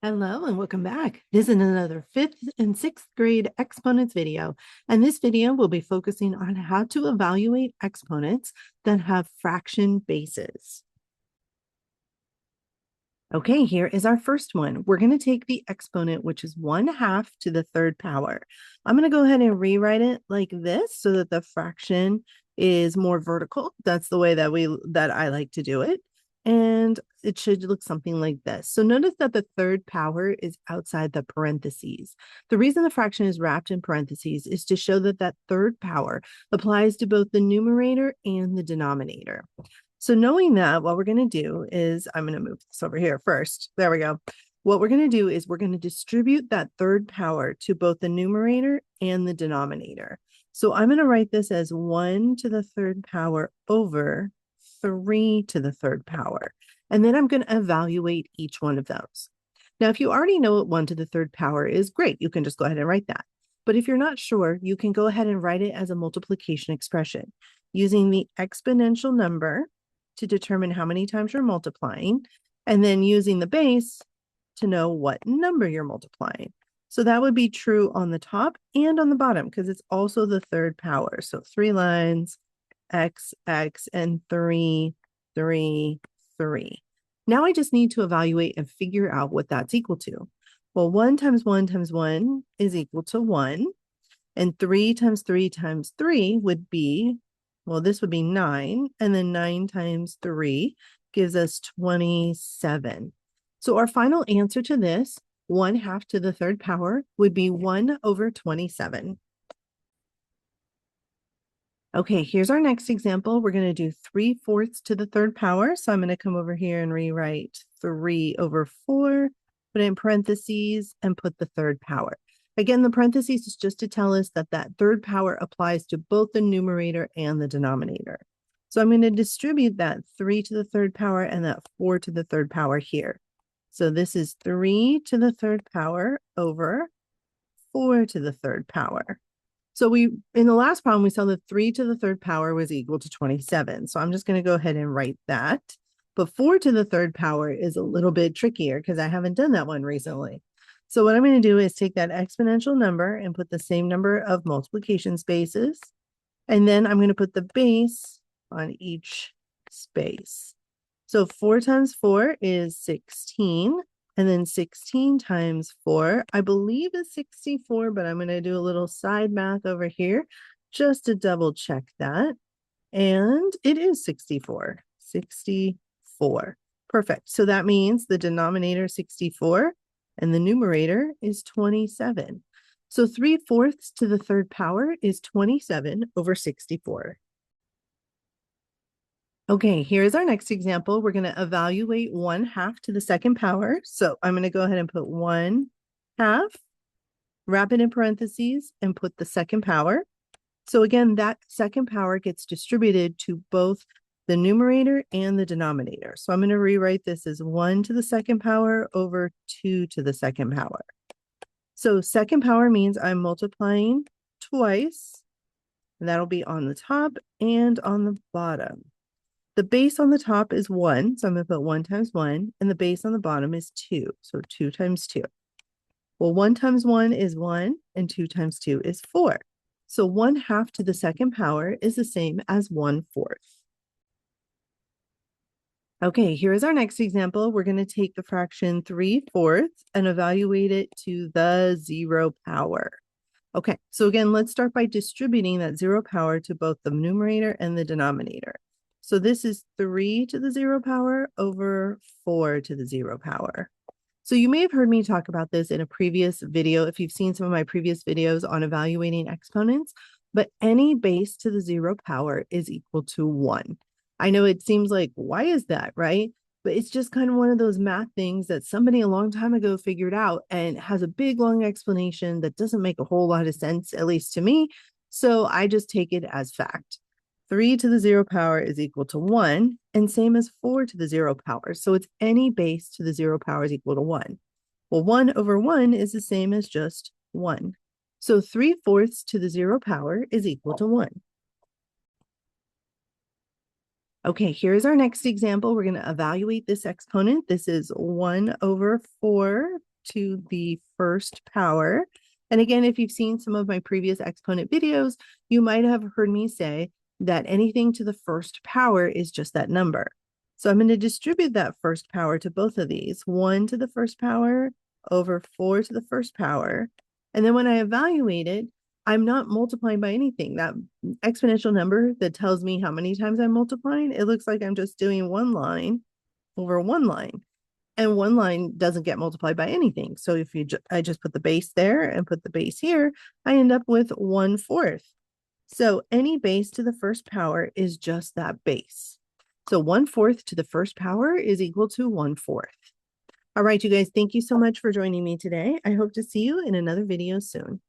Hello and welcome back. This is another 5th and 6th grade exponents video. And this video will be focusing on how to evaluate exponents that have fraction bases. Okay, here is our first one. We're going to take the exponent, which is 1/2 to the third power. I'm going to go ahead and rewrite it like this so that the fraction is more vertical. That's the way that I like to do it. And it should look something like this. So notice that the third power is outside the parentheses. The reason the fraction is wrapped in parentheses is to show that that third power applies to both the numerator and the denominator. So knowing that, what we're going to do is, I'm going to move this over here first. There we go. What we're going to do is we're going to distribute that third power to both the numerator and the denominator. So I'm going to write this as 1 to the third power over 3 to the third power. And then I'm going to evaluate each one of those. Now, if you already know what 1 to the third power is, great. You can just go ahead and write that. But if you're not sure, you can go ahead and write it as a multiplication expression using the exponential number to determine how many times you're multiplying, and then using the base to know what number you're multiplying. So that would be true on the top and on the bottom because it's also the third power. So 3 lines, x, x, and 3, 3, 3. Now I just need to evaluate and figure out what that's equal to. Well, 1 times 1 times 1 is equal to 1. And 3 times 3 times 3 would be, well, this would be 9. And then 9 times 3 gives us 27. So our final answer to this, 1/2 to the third power, would be 1 over 27. Okay, here's our next example. We're going to do 3/4 to the third power. So I'm going to come over here and rewrite 3 over 4, put it in parentheses, and put the third power. Again, the parentheses is just to tell us that that third power applies to both the numerator and the denominator. So I'm going to distribute that 3 to the third power and that 4 to the third power here. So this is 3 to the third power over 4 to the third power. So in the last problem, we saw that 3 to the third power was equal to 27. So I'm just going to go ahead and write that. But 4 to the third power is a little bit trickier because I haven't done that one recently. So what I'm going to do is take that exponential number and put the same number of multiplication spaces. And then I'm going to put the base on each space. So 4 times 4 is 16. And then 16 times 4, I believe is 64, but I'm going to do a little side math over here just to double check that. And it is 64. 64. Perfect. So that means the denominator 64 and the numerator is 27. So 3/4 to the third power is 27 over 64. Okay, here's our next example. We're going to evaluate 1/2 to the second power. So I'm going to go ahead and put 1/2, wrap it in parentheses, and put the second power. So again, that second power gets distributed to both the numerator and the denominator. So I'm going to rewrite this as 1 to the second power over 2 to the second power. So second power means I'm multiplying twice, and that'll be on the top and on the bottom. The base on the top is 1, so I'm going to put 1 times 1, and the base on the bottom is 2, so 2 times 2. Well, 1 times 1 is 1, and 2 times 2 is 4. So 1/2 to the second power is the same as 1/4. Okay, here is our next example. We're going to take the fraction 3/4 and evaluate it to the 0 power. Okay, so again, let's start by distributing that 0 power to both the numerator and the denominator. So this is 3 to the 0 power over 4 to the 0 power. So you may have heard me talk about this in a previous video if you've seen some of my previous videos on evaluating exponents, but any base to the 0 power is equal to 1. I know it seems like, why is that, right? But it's just kind of one of those math things that somebody a long time ago figured out and has a big, long explanation that doesn't make a whole lot of sense, at least to me. So I just take it as fact. 3 to the 0 power is equal to 1, and same as 4 to the 0 power. So it's any base to the 0 power is equal to 1. Well, 1 over 1 is the same as just 1. So 3/4 to the 0 power is equal to 1. Okay, here's our next example. We're going to evaluate this exponent. This is 1 over 4 to the first power. And again, if you've seen some of my previous exponent videos, you might have heard me say that anything to the first power is just that number. So I'm going to distribute that first power to both of these, 1 to the first power over 4 to the first power. And then when I evaluate it, I'm not multiplying by anything. That exponential number that tells me how many times I'm multiplying, it looks like I'm just doing one line over one line. And one line doesn't get multiplied by anything. So if I just put the base there and put the base here, I end up with 1/4. So any base to the first power is just that base. So 1/4 to the first power is equal to 1/4. All right, you guys, thank you so much for joining me today. I hope to see you in another video soon.